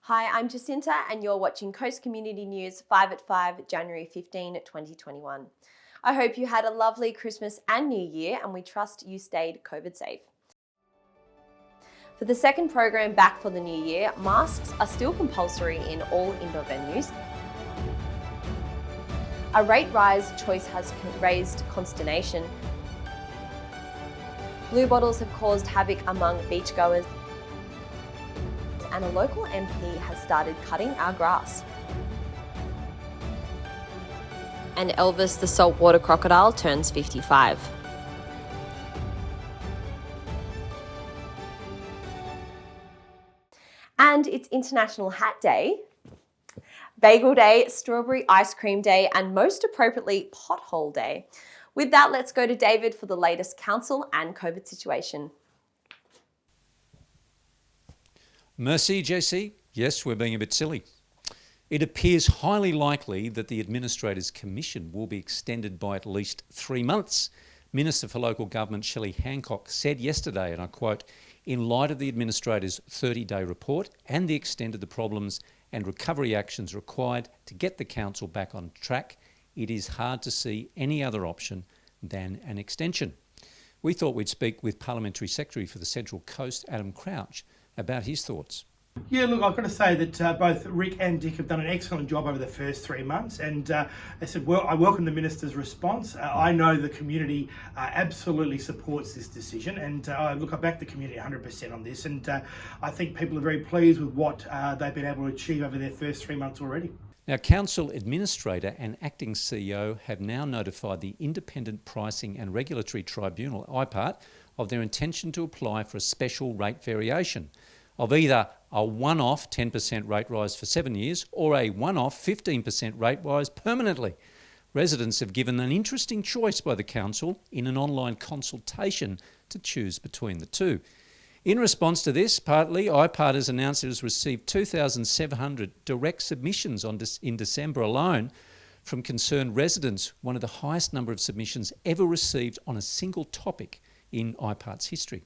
Hi, I'm Jacinta and you're watching Coast Community News 5 at 5, January 15, 2021. I hope you had a lovely Christmas and New Year and we trust you stayed COVID safe. For the second program back for the new year, masks are still compulsory in all indoor venues. A rate rise choice has raised consternation. Bluebottles have caused havoc among beachgoers. And a local MP has started cutting our grass. And Elvis the saltwater crocodile turns 55. And it's International Hat Day, Bagel Day, Strawberry Ice Cream Day, and most appropriately, Pothole Day. With that, let's go to David for the latest council and COVID situation. Mercy, Jesse. Yes, we're being a bit silly. It appears highly likely that the Administrators' Commission will be extended by at least 3 months. Minister for Local Government Shelley Hancock said yesterday, and I quote, "In light of the Administrators' 30-day report and the extent of the problems and recovery actions required to get the Council back on track, it is hard to see any other option than an extension." We thought we'd speak with Parliamentary Secretary for the Central Coast, Adam Crouch, about his thoughts. Yeah, look, I've got to say that both Rick and Dick have done an excellent job over the first 3 months, and I said, well, I welcome the Minister's response. I know the community absolutely supports this decision, and look, I back the community 100% on this, and I think people are very pleased with what they've been able to achieve over their first 3 months already. Now, Council Administrator and Acting CEO have now notified the Independent Pricing and Regulatory Tribunal, IPART, of their intention to apply for a special rate variation of either a one-off 10% rate rise for 7 years or a one-off 15% rate rise permanently. Residents have given an interesting choice by the Council in an online consultation to choose between the two. In response to this, partly, IPART has announced it has received 2,700 direct submissions in December alone from concerned residents, one of the highest number of submissions ever received on a single topic in IPART's history.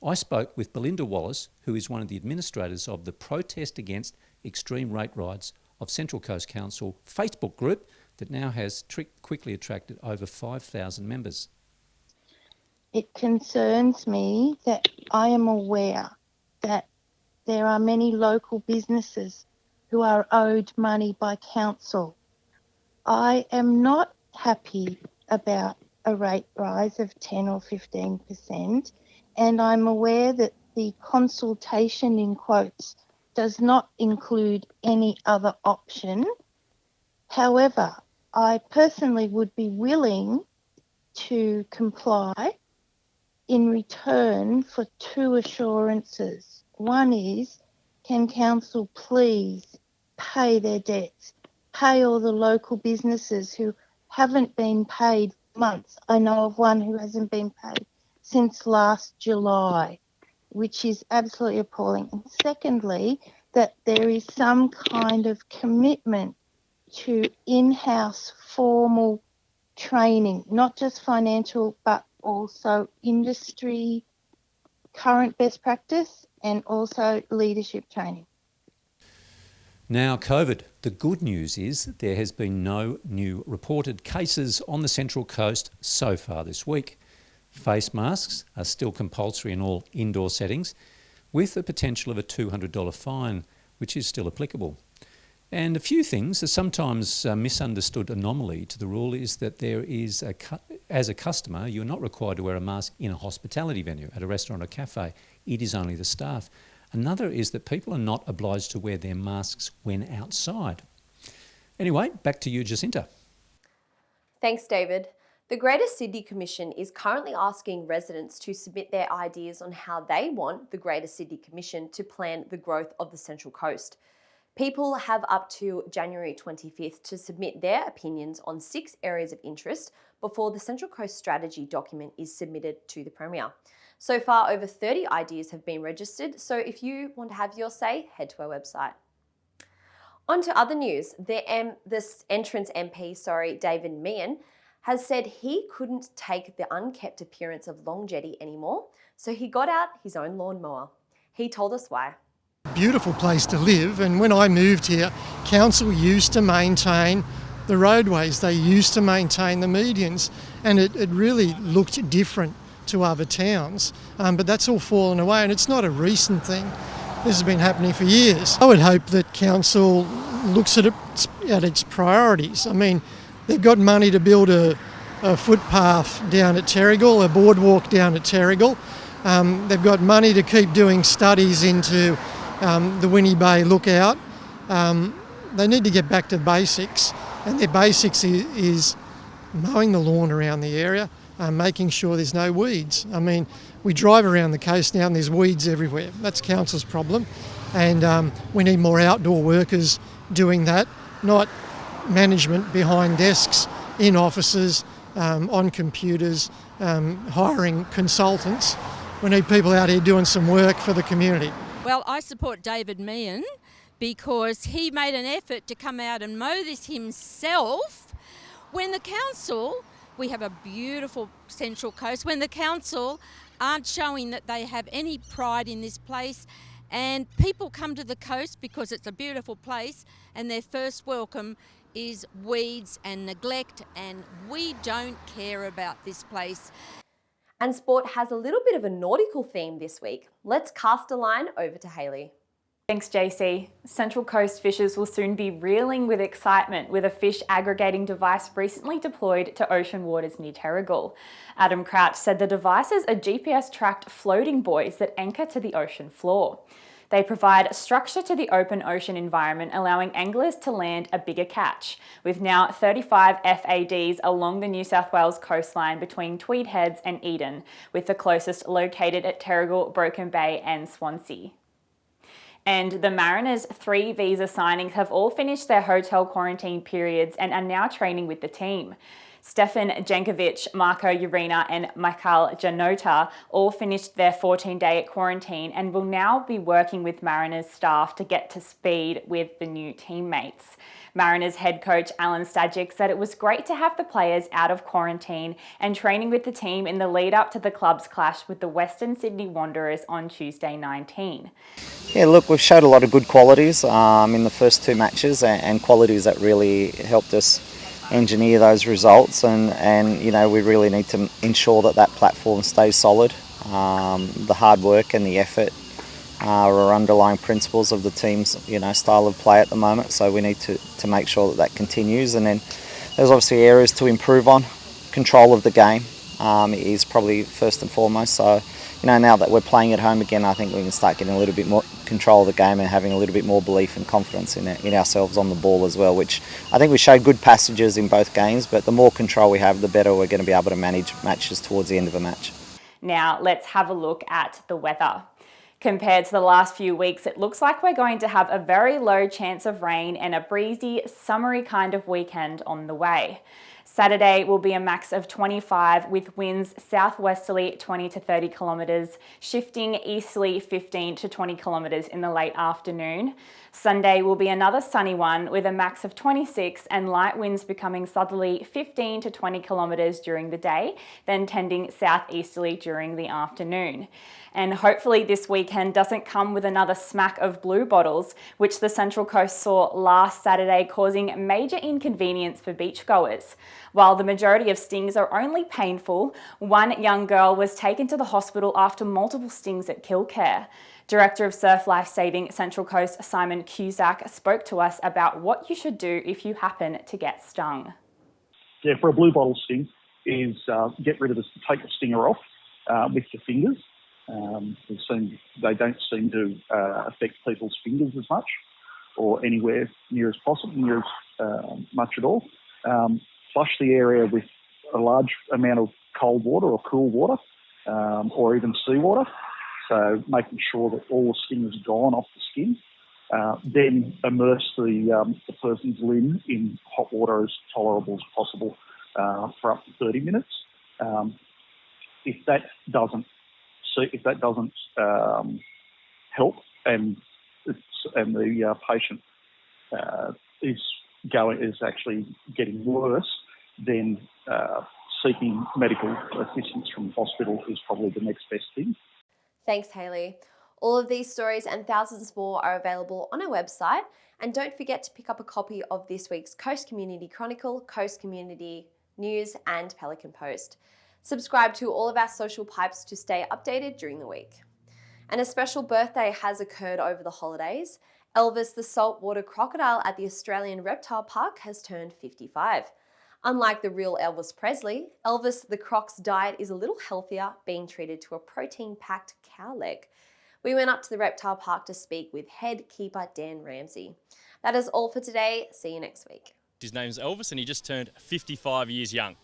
I spoke with Belinda Wallace, who is one of the administrators of the Protest Against Extreme Rate Rise of Central Coast Council Facebook group that now has quickly attracted over 5,000 members. It concerns me that I am aware that there are many local businesses who are owed money by council. I am not happy about a rate rise of 10 or 15%, and I'm aware that the consultation, in quotes, does not include any other option. However, I personally would be willing to comply in return for two assurances. One is, can council please pay their debts, pay all the local businesses who haven't been paid months. I know of one who hasn't been paid since last July, which is absolutely appalling. And secondly, that there is some kind of commitment to in-house formal training, not just financial, but also industry, current best practice, and also leadership training. Now, COVID. The good news is that there has been no new reported cases on the Central Coast so far this week. Face masks are still compulsory in all indoor settings, with the potential of a $200 fine, which is still applicable. And a few things, a sometimes misunderstood anomaly to the rule is that there is, as a customer, you're not required to wear a mask in a hospitality venue, at a restaurant or cafe. It is only the staff. Another is that people are not obliged to wear their masks when outside. Anyway, back to you, Jacinta. Thanks, David. The Greater Sydney Commission is currently asking residents to submit their ideas on how they want the Greater Sydney Commission to plan the growth of the Central Coast. People have up to January 25th to submit their opinions on 6 areas of interest before the Central Coast Strategy document is submitted to the Premier. So far, over 30 ideas have been registered, so if you want to have your say, head to our website. On to other news. This Entrance MP, David Meehan, has said he couldn't take the unkept appearance of Long Jetty anymore, so he got out his own lawnmower. He told us why. Beautiful place to live, and when I moved here, council used to maintain the roadways, they used to maintain the medians, and it really looked different to other towns, but that's all fallen away, and it's not a recent thing. This has been happening for years. I would hope that council looks at its priorities. I mean, they've got money to build a footpath down at Terrigal, a boardwalk down at Terrigal. They've got money to keep doing studies into the Winnie Bay lookout. They need to get back to basics, and their basics is mowing the lawn around the area, making sure there's no weeds. I mean, we drive around the coast now and there's weeds everywhere. That's council's problem, and we need more outdoor workers doing that, not management behind desks, in offices, on computers, hiring consultants. We need people out here doing some work for the community. Well, I support David Meehan because he made an effort to come out and mow this himself when the council, we have a beautiful Central Coast, when the council aren't showing that they have any pride in this place, and people come to the coast because it's a beautiful place and their first welcome is weeds and neglect, and we don't care about this place. And sport has a little bit of a nautical theme this week. Let's cast a line over to Hayley. Thanks, JC. Central Coast fishers will soon be reeling with excitement with a fish aggregating device recently deployed to ocean waters near Terrigal. Adam Crouch said the devices are GPS-tracked floating buoys that anchor to the ocean floor. They provide structure to the open ocean environment, allowing anglers to land a bigger catch, with now 35 FADs along the New South Wales coastline between Tweed Heads and Eden, with the closest located at Terrigal, Broken Bay and Swansea. And the Mariners' 3 visa signings have all finished their hotel quarantine periods and are now training with the team. Stefan Jankovic, Marco Urena and Michael Janota all finished their 14-day quarantine and will now be working with Mariners staff to get to speed with the new teammates. Mariners head coach Alan Stajic said it was great to have the players out of quarantine and training with the team in the lead up to the club's clash with the Western Sydney Wanderers on Tuesday 19. Yeah, look, we've showed a lot of good qualities in the first 2 matches and qualities that really helped us engineer those results, and you know, we really need to ensure that platform stays solid. The hard work and the effort are underlying principles of the team's style of play at the moment, so we need to make sure that continues. And then there's obviously areas to improve on. Control of the game is probably first and foremost, so now that we're playing at home again, I think we can start getting a little bit more control of the game and having a little bit more belief and confidence in ourselves on the ball as well, which I think we showed good passages in both games, but the more control we have, the better we're going to be able to manage matches towards the end of a match. Now let's have a look at the weather. Compared to the last few weeks, it looks like we're going to have a very low chance of rain and a breezy, summery kind of weekend on the way. Saturday will be a max of 25 with winds southwesterly 20 to 30 kilometres, shifting easterly 15 to 20 kilometres in the late afternoon. Sunday will be another sunny one with a max of 26 and light winds becoming southerly 15 to 20 kilometres during the day, then tending southeasterly during the afternoon. And hopefully this weekend doesn't come with another smack of Bluebottles, which the Central Coast saw last Saturday, causing major inconvenience for beachgoers. While the majority of stings are only painful, one young girl was taken to the hospital after multiple stings at Killcare. Director of Surf Life Saving Central Coast, Simon Cusack, spoke to us about what you should do if you happen to get stung. Yeah, for a Bluebottle sting is take the stinger off with your fingers. They don't seem to affect people's fingers as much or anywhere near as much at all. Flush the area with a large amount of cold water or cool water or even seawater. So making sure that all the sting is gone off the skin. Then immerse the person's limb in hot water as tolerable as possible for up to 30 minutes. If that doesn't help and the patient is actually getting worse, then seeking medical assistance from the hospital is probably the next best thing. Thanks, Hayley. All of these stories and thousands more are available on our website. And don't forget to pick up a copy of this week's Coast Community Chronicle, Coast Community News and Pelican Post. Subscribe to all of our social pipes to stay updated during the week. And a special birthday has occurred over the holidays. Elvis the saltwater crocodile at the Australian Reptile Park has turned 55. Unlike the real Elvis Presley, Elvis the croc's diet is a little healthier, being treated to a protein-packed cow leg. We went up to the reptile park to speak with head keeper Dan Ramsey. That is all for today. See you next week. His name's Elvis and he just turned 55 years young.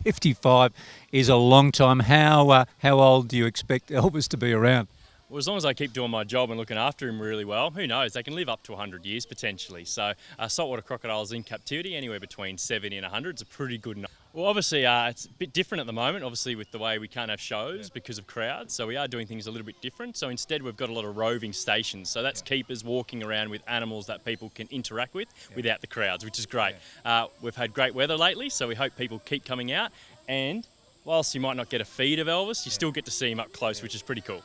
55 is a long time. How old do you expect Elvis to be around? Well, as long as I keep doing my job and looking after him really well, who knows, they can live up to 100 years potentially. So saltwater crocodiles in captivity, anywhere between 70 and 100 is a pretty good number. Well, obviously it's a bit different at the moment, obviously with the way we can't have shows because of crowds, so we are doing things a little bit different. So instead we've got a lot of roving stations, so that's keepers walking around with animals that people can interact with without the crowds, which is great. We've had great weather lately, so we hope people keep coming out, and whilst you might not get a feed of Elvis, you still get to see him up close, which is pretty cool.